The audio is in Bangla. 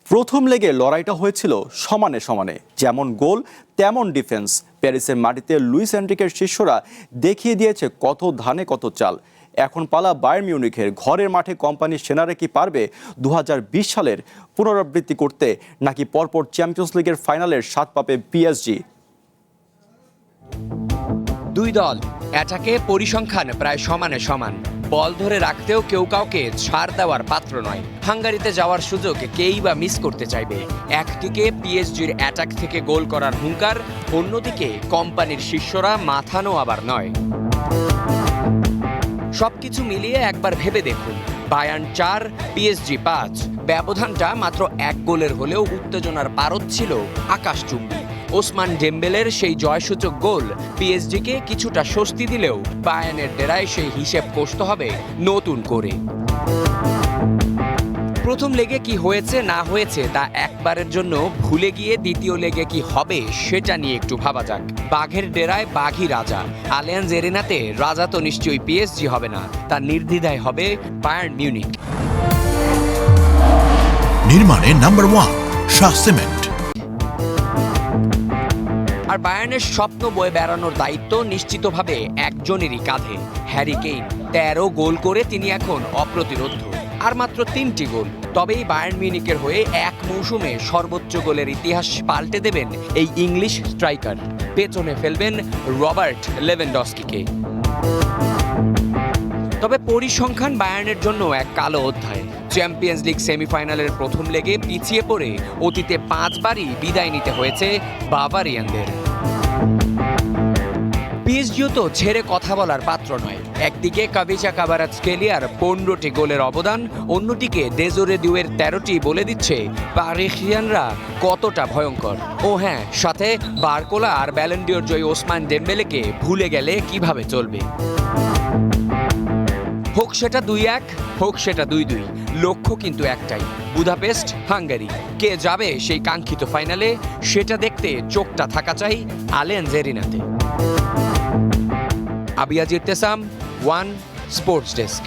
প্রথম লেগে লড়াইটা হয়েছিল সমানে সমানে, যেমন গোল তেমন ডিফেন্স। প্যারিসের মাটিতে লুইস এনরিকের শিষ্যরা দেখিয়ে দিয়েছে কত ধানে কত চাল। এখন পালা বায়ার্ন মিউনিখের। ঘরের মাঠে কোম্পানির সেনারা কি পারবে 2020 সালের পুনরাবৃত্তি করতে, নাকি পরপর চ্যাম্পিয়ন্স লিগের ফাইনালের স্বাদ পাবে পিএসজি? দুই দল অ্যাটাকে পরিসংখ্যান প্রায় সমানে সমান। বল ধরে রাখতেও কেউ কাউকে ছাড় দেওয়ার পাত্র নয়। হাঙ্গারিতে যাওয়ার সুযোগ কেই বা মিস করতে চাইবে। একদিকে পিএসজির অ্যাটাক থেকে গোল করার হুঙ্কার, অন্যদিকে কোম্পানির শিষ্যরা মাথানো আবার নয়। সবকিছু মিলিয়ে একবার ভেবে দেখুন, বায়ার্ন 4 পিএসজি 5। ব্যবধানটা মাত্র 1 গোলের হলেও উত্তেজনার পারদ ছিল আকাশচুম্বী। ওসমান ডেম্বেলের সেই জয়সূচক গোল পিএসজিকে কিছুটা স্বস্তি দিলেও বায়ার্নের ডেরায় সেই হিসেব কষতে হবে নতুন করে। প্রথম লেগে কি হয়েছে না হয়েছে তা একবারের জন্য ভুলে গিয়ে দ্বিতীয় লেগে কি হবে সেটা নিয়ে একটু ভাবা যাক। বাঘের ডেরায় বাঘই রাজা। আলিয়াঞ্জ এরিনাতে রাজা তো নিশ্চয়ই পিএসজি হবে না, তা নির্দ্বিধায় হবে বায়ার্ন মিউনিখ। নির্মাণে নাম্বার 1 শাহ সিমেন্ট। আর বায়ার্নের স্বপ্ন বয়ে বেড়ানোর দায়িত্ব নিশ্চিতভাবে একজনেরই কাঁধে, হ্যারি কেইন। 13 গোল করে তিনি এখন অপ্রতিরোধ্য। আর মাত্র 3টি গোল, তবেই বায়ার্ন মিউনিখের হয়ে এক মৌসুমে সর্বোচ্চ গোলের ইতিহাস পাল্টে দেবেন এই ইংলিশ স্ট্রাইকার। পেছনে ফেলবেন রবার্ট লেভেনডস্কিকে। তবে পরিসংখ্যান বায়ার্নের জন্য এক কালো অধ্যায়। চ্যাম্পিয়ন্স লিগ সেমিফাইনালের প্রথম লেগে পিছিয়ে পড়ে অতীতে 5 বারই বিদায় নিতে হয়েছে বাভারিয়ানদের। পিএসজিও তো ছেড়ে কথা বলার পাত্র নয়। একদিকে কাভিচা কাভারাৎসকেলিয়ার 15টি গোলের অবদান, অন্যদিকে ডেজোরে দিউয়ের 13টি বলে দিচ্ছে প্যারিসিয়ানরা কতটা ভয়ঙ্কর। ও হ্যাঁ, সাথে বারকোলা আর ব্যালন ডিওর জয়ী ওসমান ডেম্বেলেকে ভুলে গেলে কিভাবে চলবে। হোক সেটা 2-1, হোক সেটা 2-2, লক্ষ্য কিন্তু একটাই, বুদাপেস্ট, হাঙ্গারি। কে যাবে সেই কাঙ্ক্ষিত ফাইনালে সেটা দেখতে চোখটা থাকা চাই আলিয়াঞ্জ এরিনাতে। Abiaz Irtesam, one sports desk.